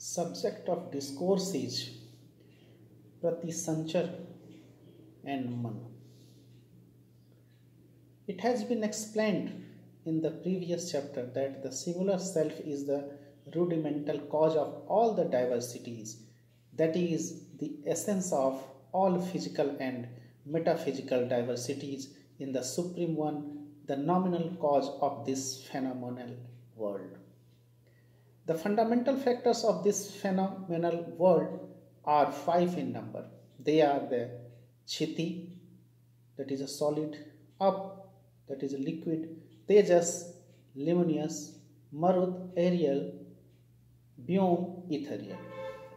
Subject of discourse is Pratisancara and Manah. It has been explained in the previous chapter that the singular self is the rudimental cause of all the diversities, that is, the essence of all physical and metaphysical diversities in the Supreme One, the nominal cause of this phenomenal world. The fundamental factors of this phenomenal world are 5 in number. They are the SHRII, that is a solid, Up, that is a liquid, Tejas, luminous, Marut, aerial, Vyom, ethereal.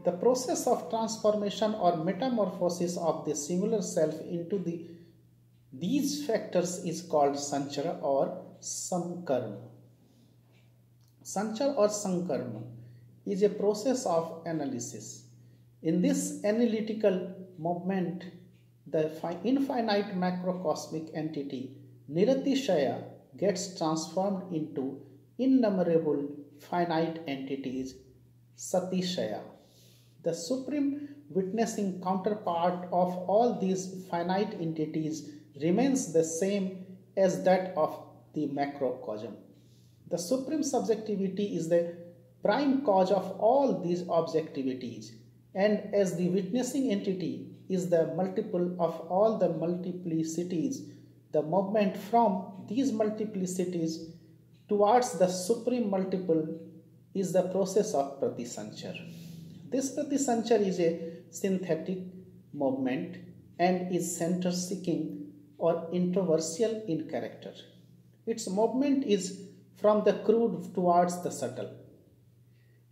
The process of transformation or metamorphosis of the singular self into these factors is called Sanchara or Sankarma. Sanchara or Sankarma is a process of analysis. In this analytical movement, the infinite macrocosmic entity Niratishaya gets transformed into innumerable finite entities Satishaya. The supreme witnessing counterpart of all these finite entities remains the same as that of the macrocosm. The supreme subjectivity is the prime cause of all these objectivities, and as the witnessing entity is the multiple of all the multiplicities, the movement from these multiplicities towards the supreme multiple is the process of Pratisancara. This Pratisancara is a synthetic movement and is center-seeking or introversial in character. Its movement is from the crude towards the subtle,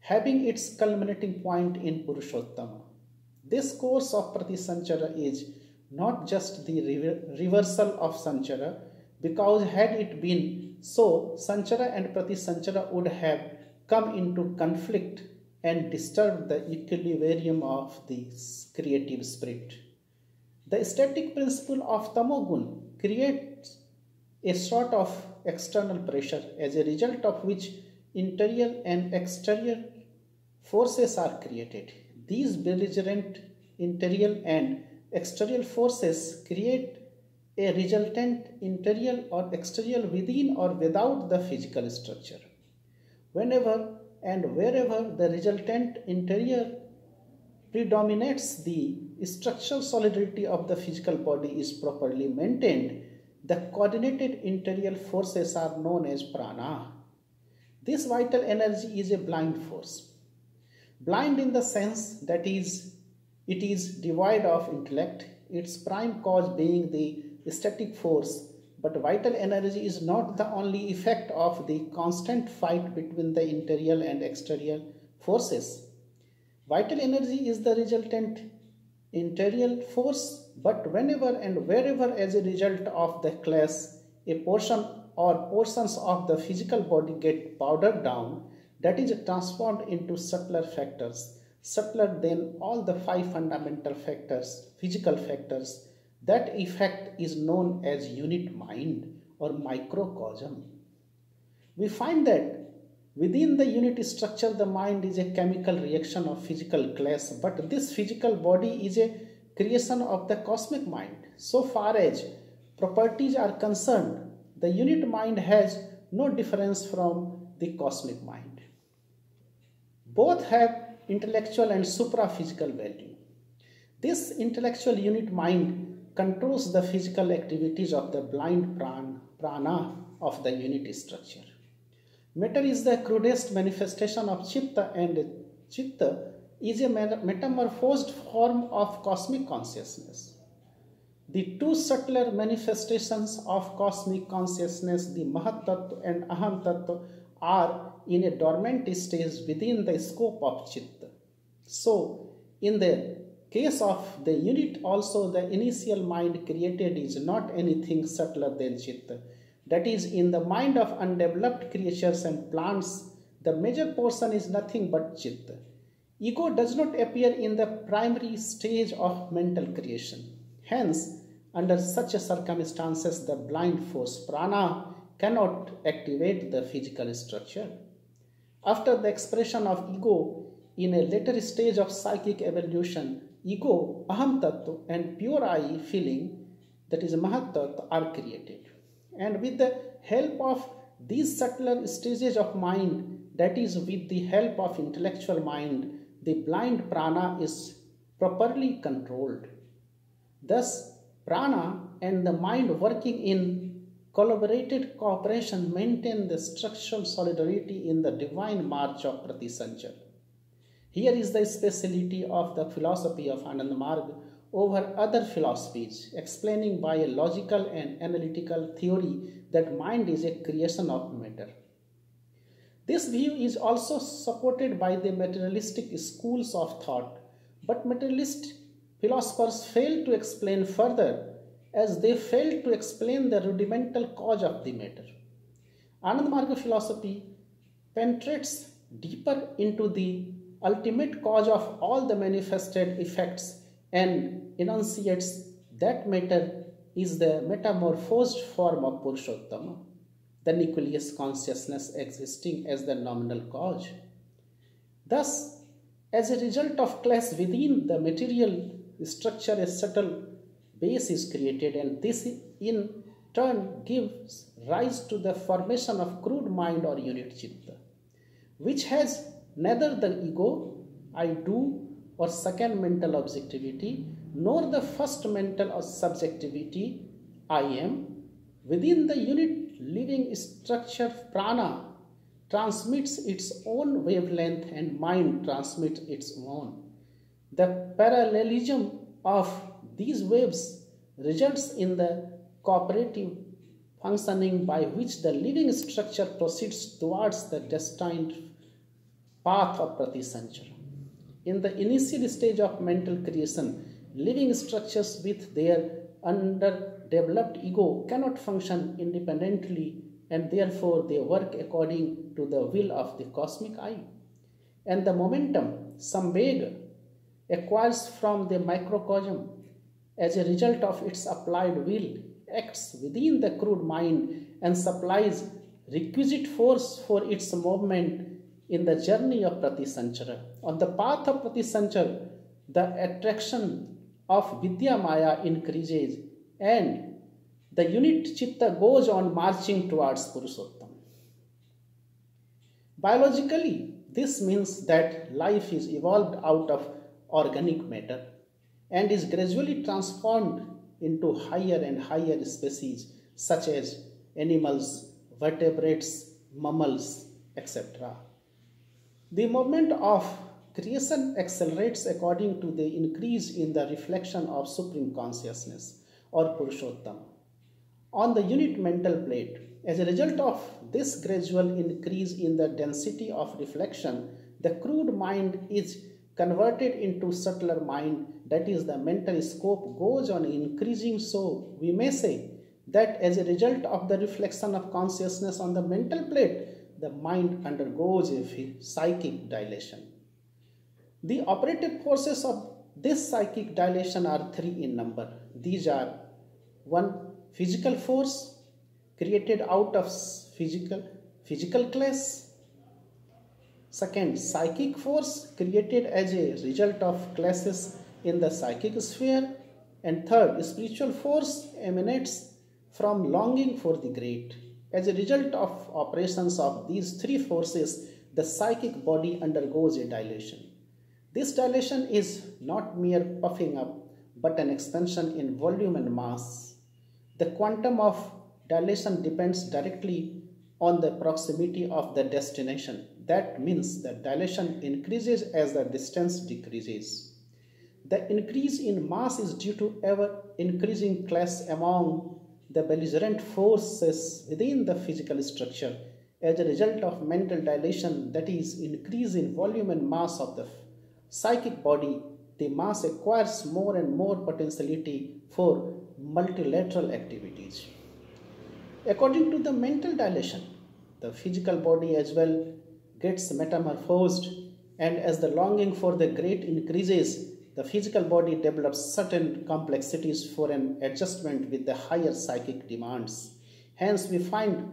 having its culminating point in Purushottama. This course of Pratisancara is not just the reversal of Sanchara, because had it been so, Sanchara and Pratisancara would have come into conflict and disturbed the equilibrium of the creative spirit. The static principle of Tamogun creates a sort of external pressure, as a result of which interior and exterior forces are created. These belligerent interior and exterior forces create a resultant interior or exterior within or without the physical structure. Whenever and wherever the resultant interior predominates, the structural solidity of the physical body is properly maintained. The coordinated interior forces are known as prana. This vital energy is a blind force. Blind in the sense that it is devoid of intellect, its prime cause being the static force. But vital energy is not the only effect of the constant fight between the interior and exterior forces. Vital energy is the resultant interior force, but whenever and wherever as a result of the clash, a portion or portions of the physical body get powdered down, that is transformed into subtler factors, subtler than all the 5 fundamental factors, physical factors. That effect is known as unit mind or microcosm. We find that within the unit structure, the mind is a chemical reaction of physical clash, but this physical body is a creation of the cosmic mind. So far as properties are concerned, the unit mind has no difference from the cosmic mind. Both have intellectual and supra-physical value. This intellectual unit mind controls the physical activities of the blind prana of the unit structure. Matter is the crudest manifestation of Chitta, and Chitta is a metamorphosed form of cosmic consciousness. The 2 subtler manifestations of cosmic consciousness, the Mahat Tattva and Aham Tattva, are in a dormant stage within the scope of Chitta. So, in the case of the unit also, the initial mind created is not anything subtler than Chitta. That is, in the mind of undeveloped creatures and plants, the major portion is nothing but Chitta. Ego does not appear in the primary stage of mental creation. Hence, under such circumstances, the blind force prana cannot activate the physical structure. After the expression of ego, in a later stage of psychic evolution, ego, aham tattva, and pure I feeling, that is mahat tattva, are created. And with the help of these subtler stages of mind, that is, with the help of intellectual mind, the blind prana is properly controlled. Thus, prana and the mind working in collaborated cooperation maintain the structural solidarity in the divine march of Pratisancara. Here is the speciality of the philosophy of Ananda Marga over other philosophies, explaining by a logical and analytical theory that mind is a creation of matter. This view is also supported by the materialistic schools of thought, but materialist philosophers fail to explain further, as they fail to explain the rudimental cause of the matter. Ananda Marga philosophy penetrates deeper into the ultimate cause of all the manifested effects and enunciates that matter is the metamorphosed form of Purushottama, the nucleus consciousness existing as the nominal cause. Thus, as a result of clash within the material structure, a subtle base is created, and this in turn gives rise to the formation of crude mind or unit chitta, which has neither the ego, I do, or second mental objectivity, nor the first mental or subjectivity, I am. Within the unit living structure, prana transmits its own wavelength and mind transmits its own. The parallelism of these waves results in the cooperative functioning by which the living structure proceeds towards the destined path of Pratisancara. In the initial stage of mental creation, living structures with their underdeveloped ego cannot function independently, and therefore they work according to the will of the cosmic I. And the momentum Samvega acquires from the microcosm as a result of its applied will acts within the crude mind and supplies requisite force for its movement in the journey of Pratisancara. On the path of Pratisancara, the attraction of Vidya Maya increases and the unit chitta goes on marching towards Purushottam. Biologically, this means that life is evolved out of organic matter and is gradually transformed into higher and higher species such as animals, vertebrates, mammals, etc. The movement of creation accelerates according to the increase in the reflection of Supreme Consciousness or Purushottam on the unit mental plate. As a result of this gradual increase in the density of reflection, the crude mind is converted into subtler mind, that is, the mental scope goes on increasing. So we may say that as a result of the reflection of consciousness on the mental plate, the mind undergoes a psychic dilation. The operative forces of this psychic dilation are three in number. These are: 1. Physical force created out of physical class. 2. Psychic force created as a result of classes in the psychic sphere. And 3. Spiritual force emanates from longing for the great. As a result of operations of these three forces, the psychic body undergoes a dilation. This dilation is not mere puffing up, but an expansion in volume and mass. The quantum of dilation depends directly on the proximity of the destination. That means the dilation increases as the distance decreases. The increase in mass is due to ever increasing clash among the belligerent forces within the physical structure. As a result of mental dilation, that is, increase in volume and mass of the psychic body, the mass acquires more and more potentiality for multilateral activities. According to the mental dilation, the physical body as well gets metamorphosed, and as the longing for the great increases, the physical body develops certain complexities for an adjustment with the higher psychic demands. Hence, we find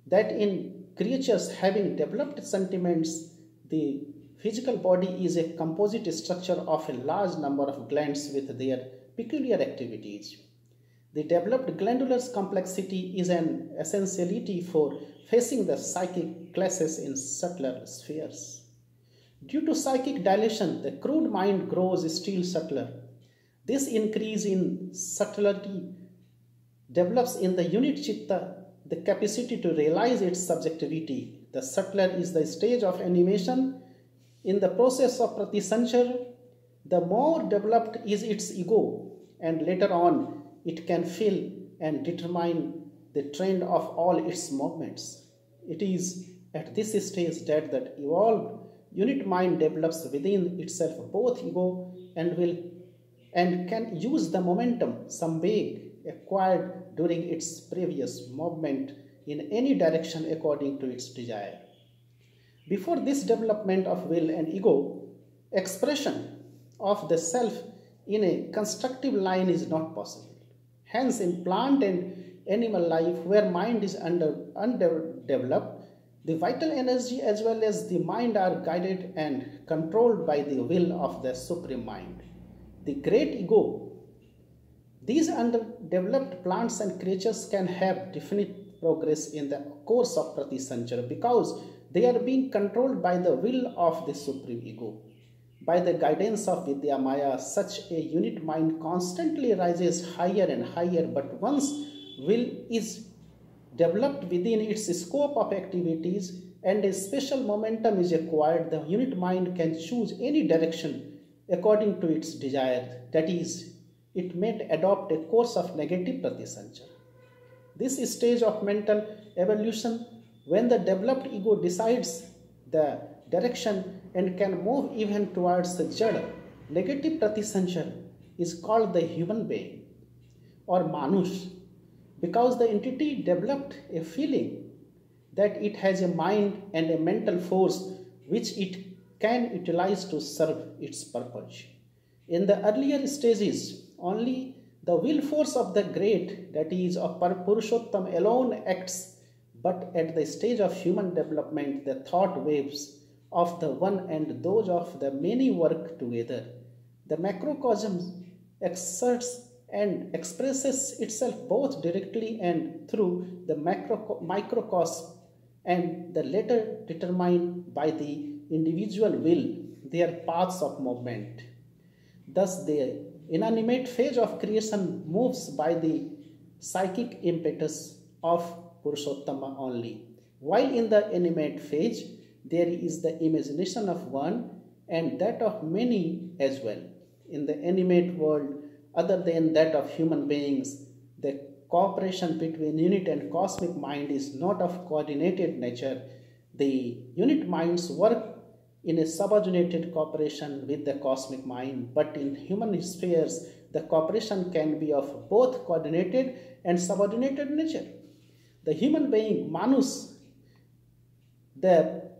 that in creatures having developed sentiments, the physical body is a composite structure of a large number of glands with their peculiar activities. The developed glandular complexity is an essentiality for facing the psychic classes in subtler spheres. Due to psychic dilation, the crude mind grows still subtler. This increase in subtlety develops in the unit chitta the capacity to realize its subjectivity. The subtler is the stage of animation. In the process of Pratisancara, the more developed is its ego, and later on it can feel and determine the trend of all its movements. It is at this stage that the evolved unit mind develops within itself both ego and can use the momentum, some way acquired during its previous movement in any direction according to its desire. Before this development of will and ego, expression of the self in a constructive line is not possible. Hence, in plant and animal life, where mind is underdeveloped, the vital energy as well as the mind are guided and controlled by the will of the Supreme Mind. The great ego. These underdeveloped plants and creatures can have definite progress in the course of Pratisancara because they are being controlled by the will of the Supreme Ego. By the guidance of Vidya-Maya, such a unit mind constantly rises higher and higher, but once will is developed within its scope of activities and a special momentum is acquired, the unit mind can choose any direction according to its desire. That is, it may adopt a course of negative Pratisancara. This stage of mental evolution, when the developed ego decides the direction and can move even towards the jada, negative Pratisancara is called the human being or manush, because the entity developed a feeling that it has a mind and a mental force which it can utilize to serve its purpose. In the earlier stages, only the will force of the great, that is of Purushottam, alone acts, but at the stage of human development, the thought waves of the one and those of the many work together. The macrocosm exerts and expresses itself both directly and through the microcosm, and the latter determined by the individual will their paths of movement. Thus, the inanimate phase of creation moves by the psychic impetus of Purushottama only, while in the animate phase there is the imagination of one and that of many as well. In the animate world, other than that of human beings, the cooperation between unit and cosmic mind is not of coordinated nature. The unit minds work in a subordinated cooperation with the cosmic mind, but in human spheres, the cooperation can be of both coordinated and subordinated nature. The human being, Manus, the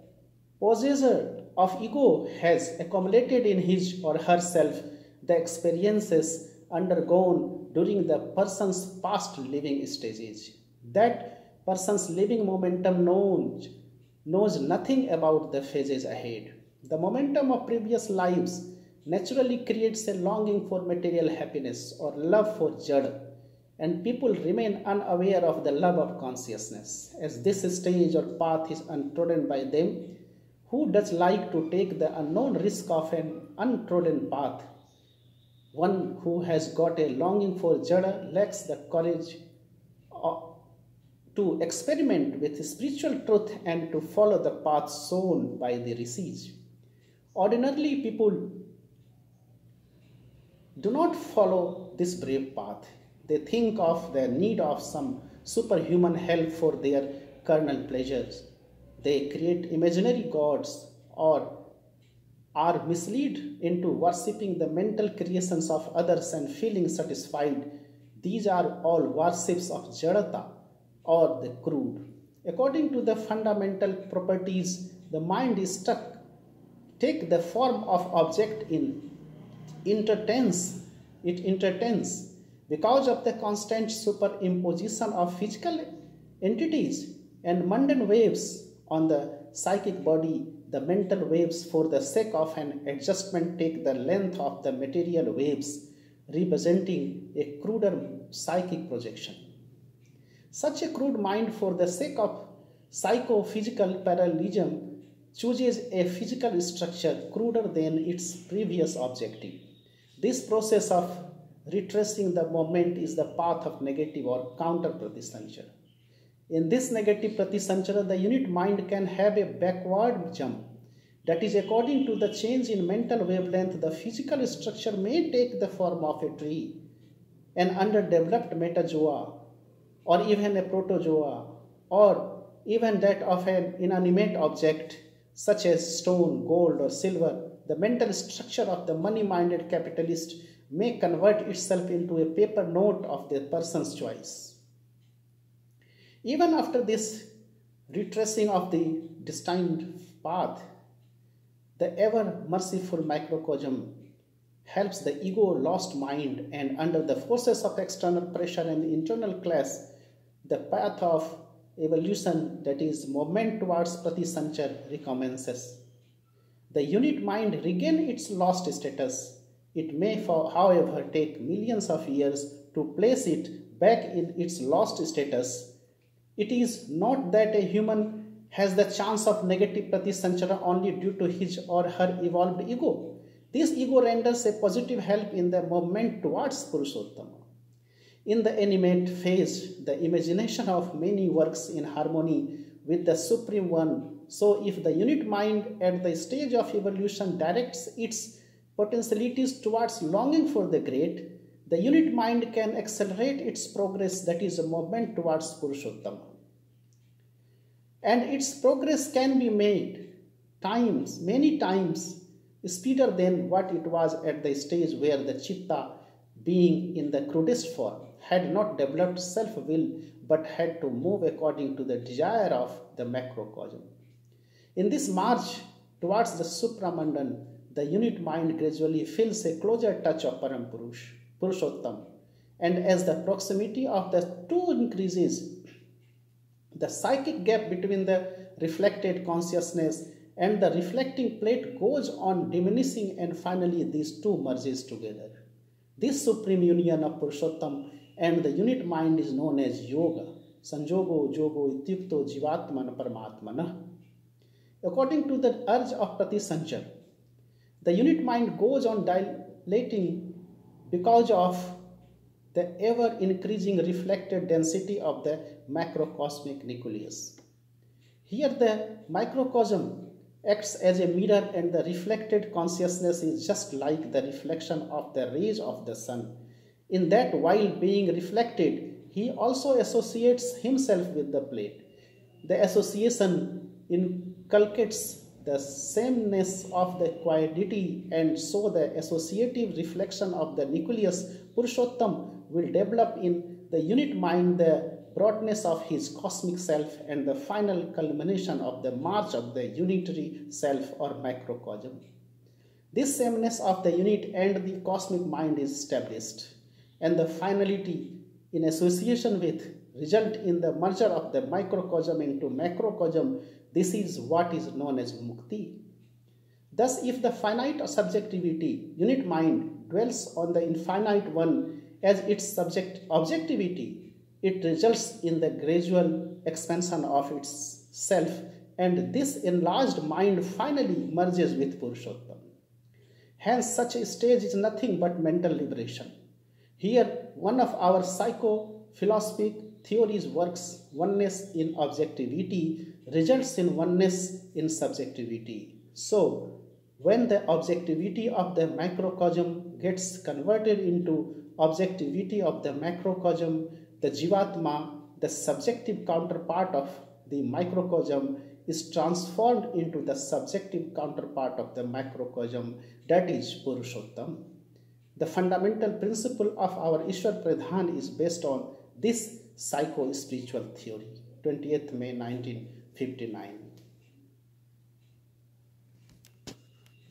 possessor of ego, has accumulated in his or herself the experiences undergone during the person's past living stages. That person's living momentum knows nothing about the phases ahead. The momentum of previous lives naturally creates a longing for material happiness or love for jada, and people remain unaware of the love of consciousness, as this stage or path is untrodden by them. Who does like to take the unknown risk of an untrodden path? One who has got a longing for jada lacks the courage to experiment with spiritual truth and to follow the path shown by the rishis. Ordinarily, people do not follow this brave path. They think of the need of some superhuman help for their carnal pleasures. They create imaginary gods or are misled into worshipping the mental creations of others and feeling satisfied. These are all worships of Jadata or the crude. According to the fundamental properties, the mind is stuck. Take the form of object it entertains because of the constant superimposition of physical entities and mundane waves on the psychic body. the mental waves for the sake of an adjustment take the length of the material waves, representing a cruder psychic projection. Such a crude mind, for the sake of psychophysical parallelism, chooses a physical structure cruder than its previous objective. This process of retracing the moment is the path of negative or counter Pratisancara. In this negative Pratisancara, the unit mind can have a backward jump. That is, according to the change in mental wavelength, the physical structure may take the form of a tree, an underdeveloped metazoa, or even a protozoa, or even that of an inanimate object such as stone, gold, or silver. The mental structure of the money-minded capitalist may convert itself into a paper note of the person's choice. Even after this retracing of the destined path, the ever-merciful microcosm helps the ego-lost mind, and under the forces of external pressure and internal clash, the path of evolution, that is, movement towards Pratisancara, recommences. The unit mind regains its lost status. It may, however, take millions of years to place it back in its lost status. It is not that a human has the chance of negative Pratisancara only due to his or her evolved ego. This ego renders a positive help in the movement towards Purushottama. In the animate phase, the imagination of many works in harmony with the Supreme One. So if the unit mind at the stage of evolution directs its potentialities towards longing for the great, the unit mind can accelerate its progress, that is, a movement towards Purushottama. And its progress can be made many times, speedier than what it was at the stage where the chitta, being in the crudest form, had not developed self-will but had to move according to the desire of the macrocosm. In this march towards the supramandan, the unit mind gradually feels a closer touch of Param Purush, Purushottam, and as the proximity of the two increases, the psychic gap between the reflected consciousness and the reflecting plate goes on diminishing, and finally these two merges together. This supreme union of Purushottam and the unit mind is known as yoga. Sanjogo jogo ityukto jivatmana paramatmana. According to the urge of Pratisancara, the unit mind goes on dilating because of the ever-increasing reflected density of the macrocosmic nucleus. Here the microcosm acts as a mirror, and the reflected consciousness is just like the reflection of the rays of the sun, in that while being reflected, he also associates himself with the plate. The association inculcates the sameness of the quietity, and so the associative reflection of the nucleus Purushottam will develop in the unit mind the broadness of his cosmic self and the final culmination of the march of the unitary self or macrocosm. This sameness of the unit and the cosmic mind is established, and the finality in association with result in the merger of the microcosm into macrocosm. This is what is known as mukti. Thus, if the finite subjectivity, unit mind, dwells on the infinite one as its subject objectivity, it results in the gradual expansion of its self, and this enlarged mind finally merges with Purushottam. Hence, such a stage is nothing but mental liberation. Here, one of our psycho-philosophic theories works oneness in objectivity results in oneness in subjectivity. So, when the objectivity of the microcosm gets converted into objectivity of the macrocosm, the Jivatma, the subjective counterpart of the microcosm, is transformed into the subjective counterpart of the macrocosm, that is Purushottam. The fundamental principle of our Ishwar Pradhan is based on this psycho-spiritual theory. 20th May 1959.